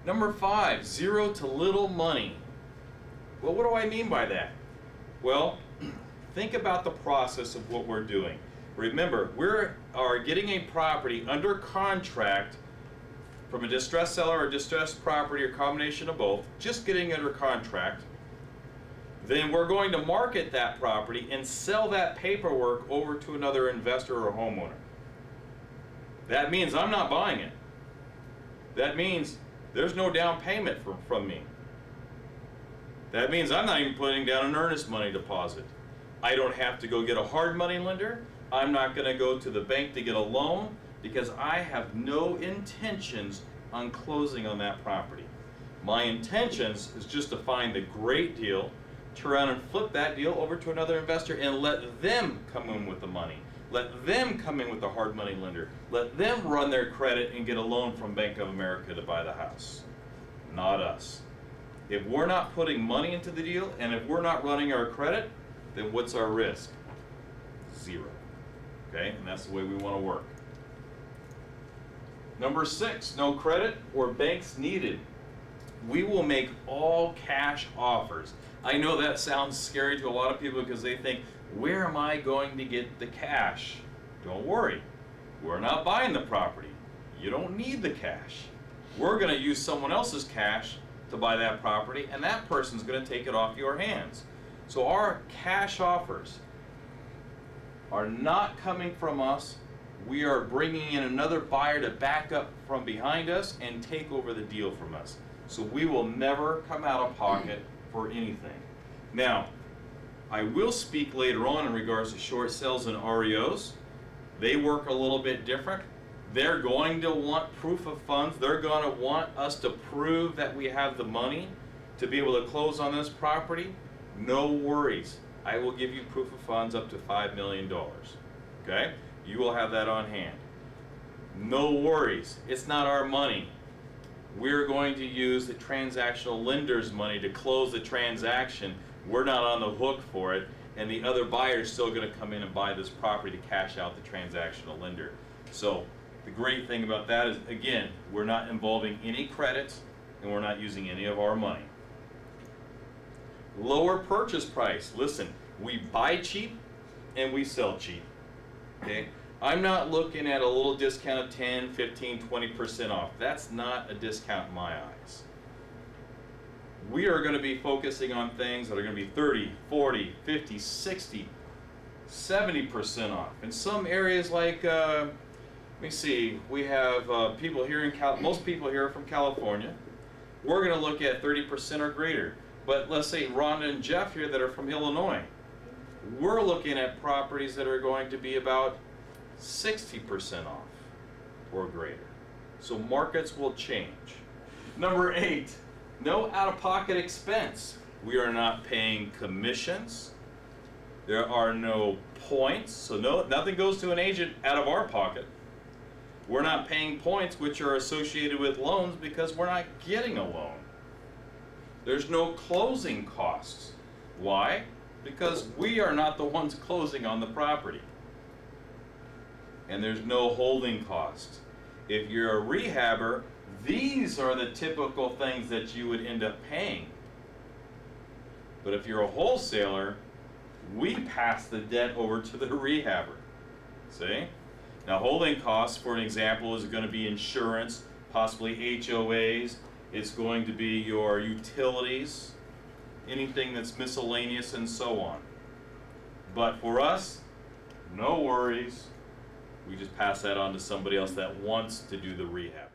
Number 5, zero to little money. Well, what do I mean by that? Well, think about the process of what we're doing. Remember, we are getting a property under contract from a distressed seller or distressed property or combination of both, just getting it under contract. Then we're going to market that property and sell that paperwork over to another investor or homeowner. That means I'm not buying it. That means there's no down payment from me. That means I'm not even putting down an earnest money deposit. I don't have to go get a hard money lender. I'm not going to go to the bank to get a loan because I have no intentions on closing on that property. My intentions is just to find a great deal, turn around and flip that deal over to another investor and let them come in with the money. Let them come in with a hard money lender. Let them run their credit and get a loan from Bank of America to buy the house. Not us. If we're not putting money into the deal and if we're not running our credit, then what's our risk? Zero. Okay, and that's the way we want to work. Number 6, no credit or banks needed. We will make all cash offers. I know that sounds scary to a lot of people because they think, where am I going to get the cash? Don't worry, we're not buying the property. You don't need the cash. We're going to use someone else's cash to buy that property, and that person's going to take it off your hands. So our cash offers are not coming from us. We are bringing in another buyer to back up from behind us and take over the deal from us. So we will never come out of pocket for anything. Now, I will speak later on in regards to short sales and REOs. They work a little bit different. They're going to want proof of funds. They're going to want us to prove that we have the money to be able to close on this property. No worries. I will give you proof of funds up to $5 million. Okay? You will have that on hand. No worries. It's not our money. We're going to use the transactional lender's money to close the transaction. We're not on the hook for it, and the other buyer is still going to come in and buy this property to cash out the transactional lender. So the great thing about that is, again, we're not involving any credits and we're not using any of our money. Lower purchase price. Listen, we buy cheap and we sell cheap. Okay? I'm not looking at a little discount of 10, 15, 20% off. That's not a discount in my eyes. We are going to be focusing on things that are going to be 30, 40, 50, 60, 70% off. In some areas like, let me see, we have people here in most people here are from California. We're going to look at 30% or greater. But let's say Rhonda and Jeff here that are from Illinois. We're looking at properties that are going to be about 60% off or greater. So markets will change. Number 8, no out-of-pocket expense. We are not paying commissions. There are no points, so nothing goes to an agent out of our pocket. We're not paying points which are associated with loans because we're not getting a loan. There's no closing costs. Why? Because we are not the ones closing on the property. And there's no holding costs. If you're a rehabber, these are the typical things that you would end up paying. But if you're a wholesaler, we pass the debt over to the rehabber. See? Now, holding costs, for an example, is going to be insurance, possibly HOAs. It's going to be your utilities, anything that's miscellaneous, and so on. But for us, no worries. We just pass that on to somebody else that wants to do the rehab.